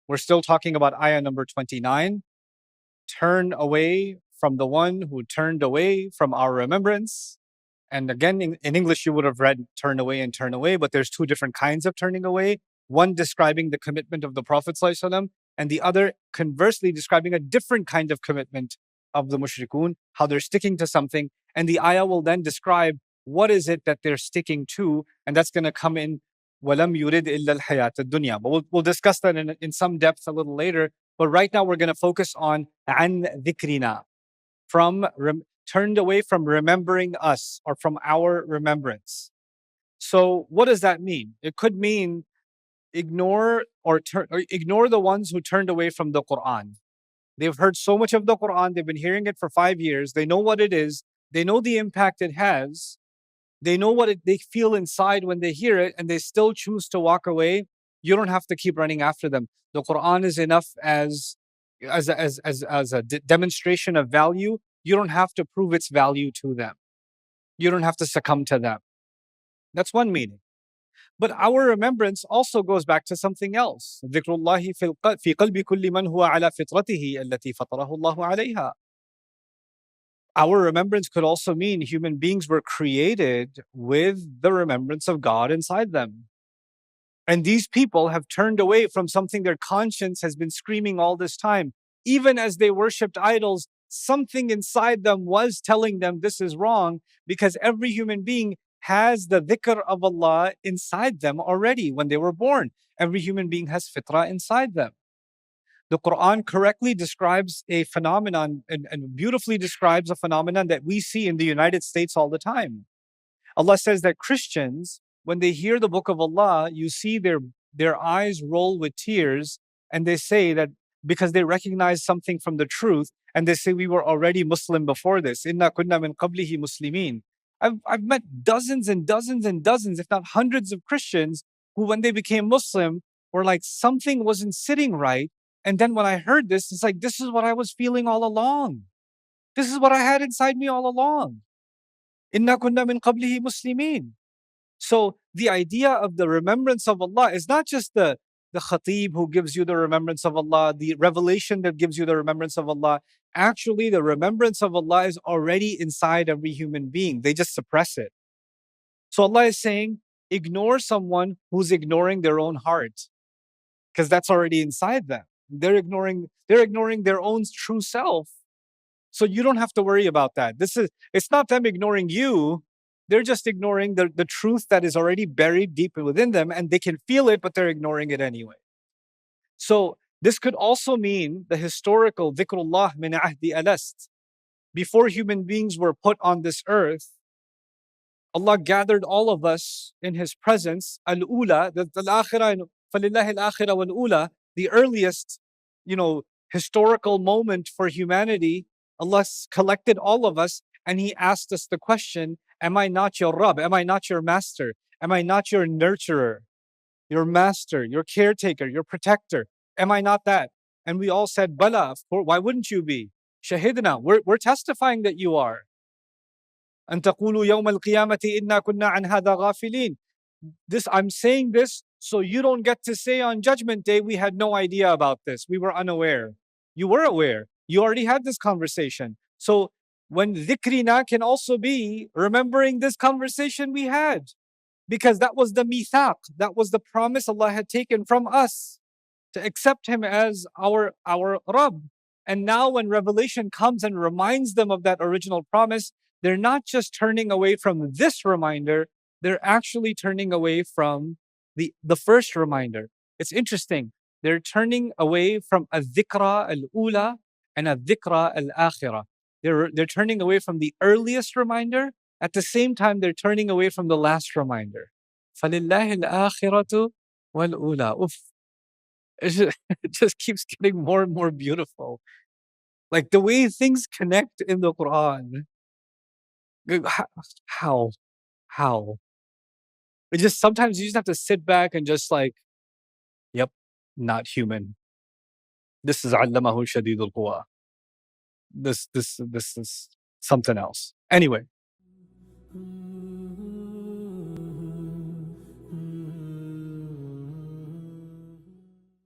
We're still talking about ayah number 29. Turn away from the one who turned away from our remembrance. And again, in English, you would have read turn away, but there's two different kinds of turning away. One describing the commitment of the Prophet ﷺ, and the other conversely describing a different kind of commitment of the mushrikun, how they're sticking to something. And the ayah will then describe what is it that they're sticking to, and that's going to come in وَلَمْ يُرِدْ إِلَّا الْحَيَاةَ الدُّنْيَا. But we'll discuss that in some depth a little later. But right now we're going to focus on عَنْ ذِكْرِنَا, turned away from remembering us or from our remembrance. So what does that mean? It could mean ignore the ones who turned away from the Quran. They've heard so much of the Quran, they've been hearing it for 5 years, they know what it is, they know the impact it has, they know they feel inside when they hear it, and they still choose to walk away. You don't have to keep running after them. The Quran is enough as a demonstration of value. You don't have to prove its value to them. You don't have to succumb to them. That's one meaning. But our remembrance also goes back to something else. ذِكْرُ اللَّهِ فِي قَلْبِ كُلِّ مَنْ هُوَ عَلَى فِطْرَتِهِ الَّتِي فَطَرَهُ اللَّهُ عَلَيْهَا. Our remembrance could also mean human beings were created with the remembrance of God inside them. And these people have turned away from something their conscience has been screaming all this time. Even as they worshipped idols, something inside them was telling them this is wrong, because every human being has the dhikr of Allah inside them already when they were born. Every human being has fitrah inside them. The Quran correctly describes a phenomenon and beautifully describes a phenomenon that we see in the United States all the time. Allah says that Christians, when they hear the book of Allah, you see their eyes roll with tears, and they say that because they recognize something from the truth, and they say we were already Muslim before this. Inna kunna min qablihi muslimin. I've met dozens and dozens and dozens, if not hundreds of Christians who, when they became Muslim, were like something wasn't sitting right. And then when I heard this, it's like, this is what I was feeling all along. This is what I had inside me all along. Inna kunna min qablihi muslimin. So the idea of the remembrance of Allah is not just the khatib who gives you the remembrance of Allah, the revelation that gives you the remembrance of Allah. Actually, the remembrance of Allah is already inside every human being. They just suppress it. So Allah is saying, ignore someone who's ignoring their own heart, because that's already inside them. They're ignoring their own true self. So you don't have to worry about that. It's not them ignoring you. They're just ignoring the truth that is already buried deep within them, and they can feel it, but they're ignoring it anyway. So this could also mean the historical dhikrullah min ahdi alast. Before human beings were put on this earth, Allah gathered all of us in His presence. Al-ula, al-akhirah, فَلِلَّهِ الْآخِرَةُ وَالْأُولَى, the earliest, historical moment for humanity. Allah collected all of us, and He asked us the question, am I not your Rabb? Am I not your master? Am I not your nurturer, your master, your caretaker, your protector? Am I not that? And we all said, Bala, of course, why wouldn't you be? Shahidna, we're testifying that you are. أن تقولوا يوم القيامة إنا كنا عن هذا غافلين. I'm saying this so you don't get to say on Judgment Day, we had no idea about this. We were unaware. You were aware. You already had this conversation. So when dhikrina can also be remembering this conversation we had, because that was the mithaq, that was the promise Allah had taken from us to accept Him as our Rabb. And now when revelation comes and reminds them of that original promise, they're not just turning away from this reminder, they're actually turning away from the first reminder. It's interesting. They're turning away from a dhikra al-ula and a dhikra al-akhirah. They're turning away from the earliest reminder. At the same time, they're turning away from the last reminder. فَلِلَّهِ الْآخِرَةُ وَالْأُولَى. Oof. It just keeps getting more and more beautiful. Like the way things connect in the Quran. How? It just, sometimes you just have to sit back and just like, yep, not human. This is allamahu shadidul quwa. This is something else. Anyway.